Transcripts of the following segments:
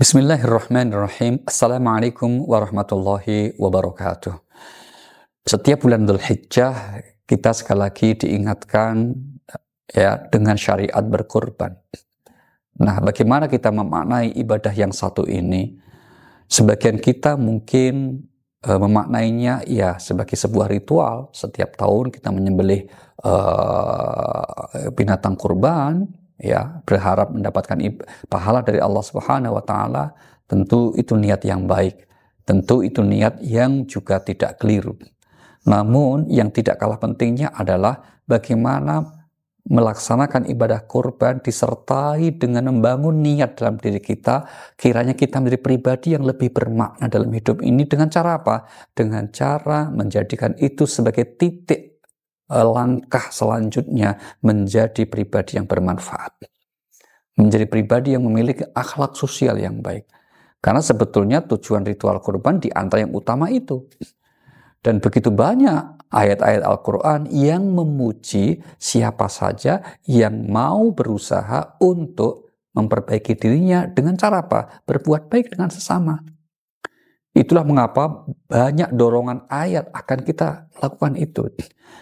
Bismillahirrahmanirrahim. Assalamualaikum warahmatullahi wabarakatuh. Setiap bulan Dzulhijjah kita sekali lagi diingatkan dengan syariat berkurban. Nah, bagaimana kita memaknai ibadah yang satu ini? Sebagian kita mungkin memaknainya sebagai sebuah ritual. Setiap tahun kita menyembelih binatang kurban, berharap mendapatkan pahala dari Allah Subhanahu wa taala. Tentu itu niat yang baik. Tentu itu niat yang juga tidak keliru. Namun yang tidak kalah pentingnya adalah bagaimana melaksanakan ibadah kurban disertai dengan membangun niat dalam diri kita, kiranya kita menjadi pribadi yang lebih bermakna dalam hidup ini. Dengan cara apa? Dengan cara menjadikan itu sebagai titik langkah selanjutnya menjadi pribadi yang bermanfaat, menjadi pribadi yang memiliki akhlak sosial yang baik. Karena sebetulnya tujuan ritual kurban di antara yang utama itu. Dan begitu banyak ayat-ayat Al-Quran yang memuji siapa saja yang mau berusaha untuk memperbaiki dirinya dengan cara apa? Berbuat baik dengan sesama. Itulah mengapa banyak dorongan ayat akan kita lakukan itu.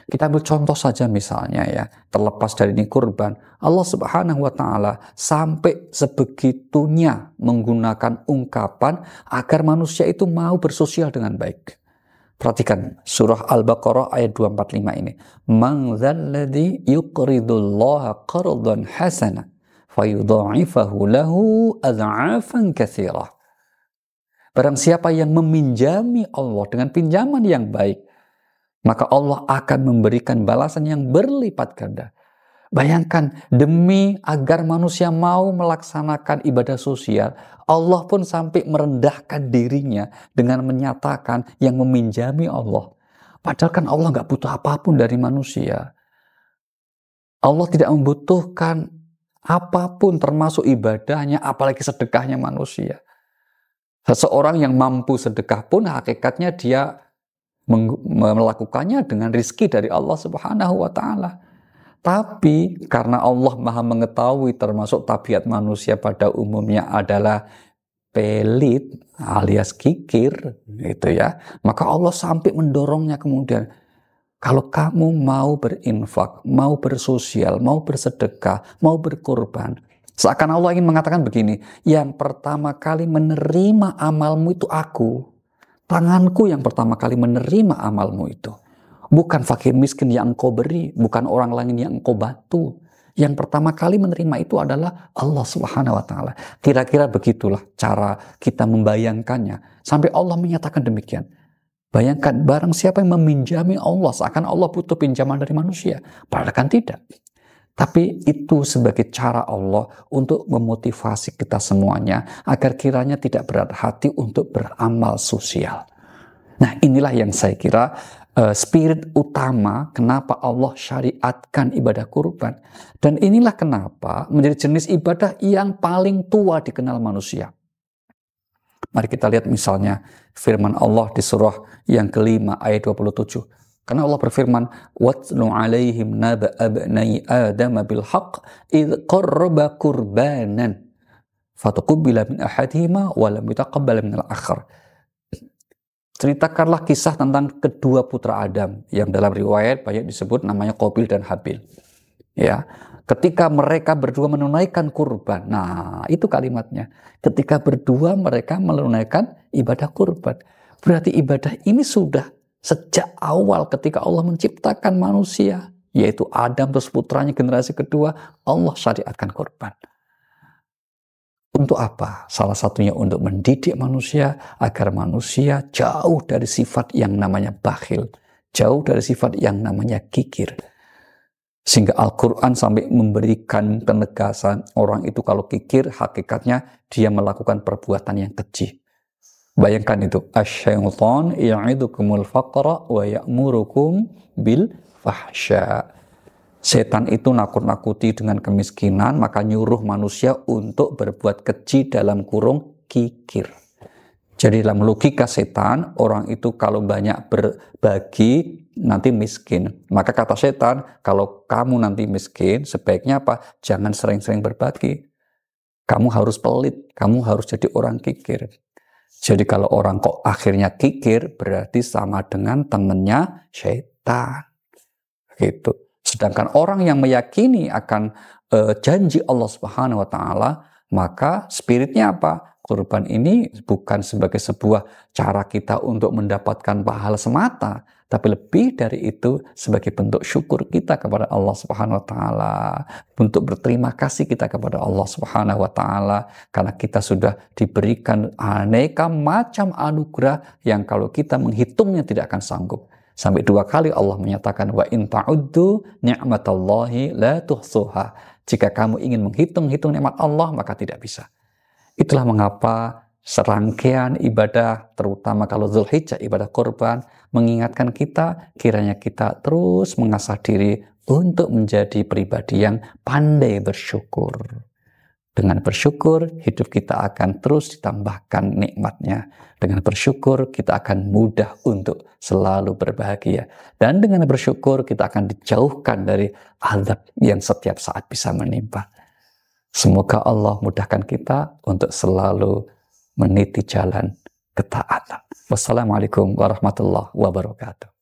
Kita ambil contoh saja misalnya terlepas dari ini kurban, Allah Subhanahu wa taala sampai sebegitunya menggunakan ungkapan agar manusia itu mau bersosial dengan baik. Perhatikan surah Al-Baqarah ayat 245 ini. Man dzalladzi yuqridullaha qardan hasana fayudha'ifahu lahu adha'afan katsirah. Barang siapa yang meminjami Allah dengan pinjaman yang baik, maka Allah akan memberikan balasan yang berlipat ganda. Bayangkan, demi agar manusia mau melaksanakan ibadah sosial, Allah pun sampai merendahkan dirinya dengan menyatakan yang meminjami Allah. Padahal kan Allah nggak butuh apapun dari manusia. Allah tidak membutuhkan apapun termasuk ibadahnya, apalagi sedekahnya manusia. Seseorang yang mampu sedekah pun hakikatnya dia melakukannya dengan rizki dari Allah Subhanahu wa taala. Tapi karena Allah Maha mengetahui termasuk tabiat manusia pada umumnya adalah pelit alias kikir maka Allah sampai mendorongnya kemudian, kalau kamu mau berinfak, mau bersosial, mau bersedekah, mau berkorban, seakan Allah ingin mengatakan begini, yang pertama kali menerima amalmu itu aku. Tanganku yang pertama kali menerima amalmu itu. Bukan fakir miskin yang engkau beri, bukan orang lain yang engkau bantu. Yang pertama kali menerima itu adalah Allah Subhanahu wa taala. Kira-kira begitulah cara kita membayangkannya. Sampai Allah menyatakan demikian. Bayangkan, barang siapa yang meminjami Allah, seakan Allah butuh pinjaman dari manusia. Padahal kan tidak. Tapi itu sebagai cara Allah untuk memotivasi kita semuanya agar kiranya tidak berat hati untuk beramal sosial. Nah, inilah yang saya kira spirit utama kenapa Allah syariatkan ibadah kurban. Dan inilah kenapa menjadi jenis ibadah yang paling tua dikenal manusia. Mari kita lihat misalnya firman Allah di surah yang kelima ayat 27. Karena Allah berfirman, وَاتْلُ عَلَيْهِمْ نَبَأَ ابْنَيْ آدَمَ بِالْحَقِّ إِذْ قَرَّبَ قُرْبَانًا فَتُقُبِّلَ مِنْ أَحَدِهِمَا وَلَمْ يُتَقَبَّلْ مِنَ الْآخَرِ. Ceritakanlah kisah tentang kedua putra Adam yang dalam riwayat banyak disebut namanya Qabil dan Habil. Ketika mereka berdua menunaikan kurban. Nah, itu kalimatnya. Ketika berdua mereka menunaikan ibadah kurban. Berarti ibadah ini sudah sejak awal ketika Allah menciptakan manusia, yaitu Adam terus putranya generasi kedua, Allah syariatkan kurban. Untuk apa? Salah satunya untuk mendidik manusia agar manusia jauh dari sifat yang namanya bakhil, jauh dari sifat yang namanya kikir. Sehingga Al-Quran sampai memberikan penegasan orang itu kalau kikir, hakikatnya dia melakukan perbuatan yang keji. Bayangkan itu, asy-syaitan ya'idukumul faqra wa ya'murukum bil fahsya. Setan itu nakut-nakuti dengan kemiskinan, maka nyuruh manusia untuk berbuat keji dalam kurung kikir. Jadi dalam logika setan, orang itu kalau banyak berbagi nanti miskin. Maka kata setan, kalau kamu nanti miskin, sebaiknya apa? Jangan sering-sering berbagi. kamu harus pelit, kamu harus jadi orang kikir. Jadi kalau orang kok akhirnya kikir, berarti sama dengan temannya syaitan. Gitu. Sedangkan orang yang meyakini akan janji Allah Subhanahu wa taala, maka spiritnya apa? Kurban ini bukan sebagai sebuah cara kita untuk mendapatkan pahala semata, tapi lebih dari itu sebagai bentuk syukur kita kepada Allah Subhanahu wa taala, untuk berterima kasih kita kepada Allah Subhanahu wa taala karena kita sudah diberikan aneka macam anugerah yang kalau kita menghitungnya tidak akan sanggup. Sampai 2 kali Allah menyatakan wa in ta'uddu ni'matallahi la tuhsuha. Jika kamu ingin menghitung-hitung nikmat Allah maka tidak bisa. Itulah mengapa serangkaian ibadah, terutama kalau Zulhijjah, ibadah kurban, mengingatkan kita, kiranya kita terus mengasah diri untuk menjadi pribadi yang pandai bersyukur. Dengan bersyukur, hidup kita akan terus ditambahkan nikmatnya. Dengan bersyukur, kita akan mudah untuk selalu berbahagia. Dan dengan bersyukur, kita akan dijauhkan dari azab yang setiap saat bisa menimpa. Semoga Allah mudahkan kita untuk selalu meniti jalan ketaatan. Wassalamualaikum warahmatullahi wabarakatuh.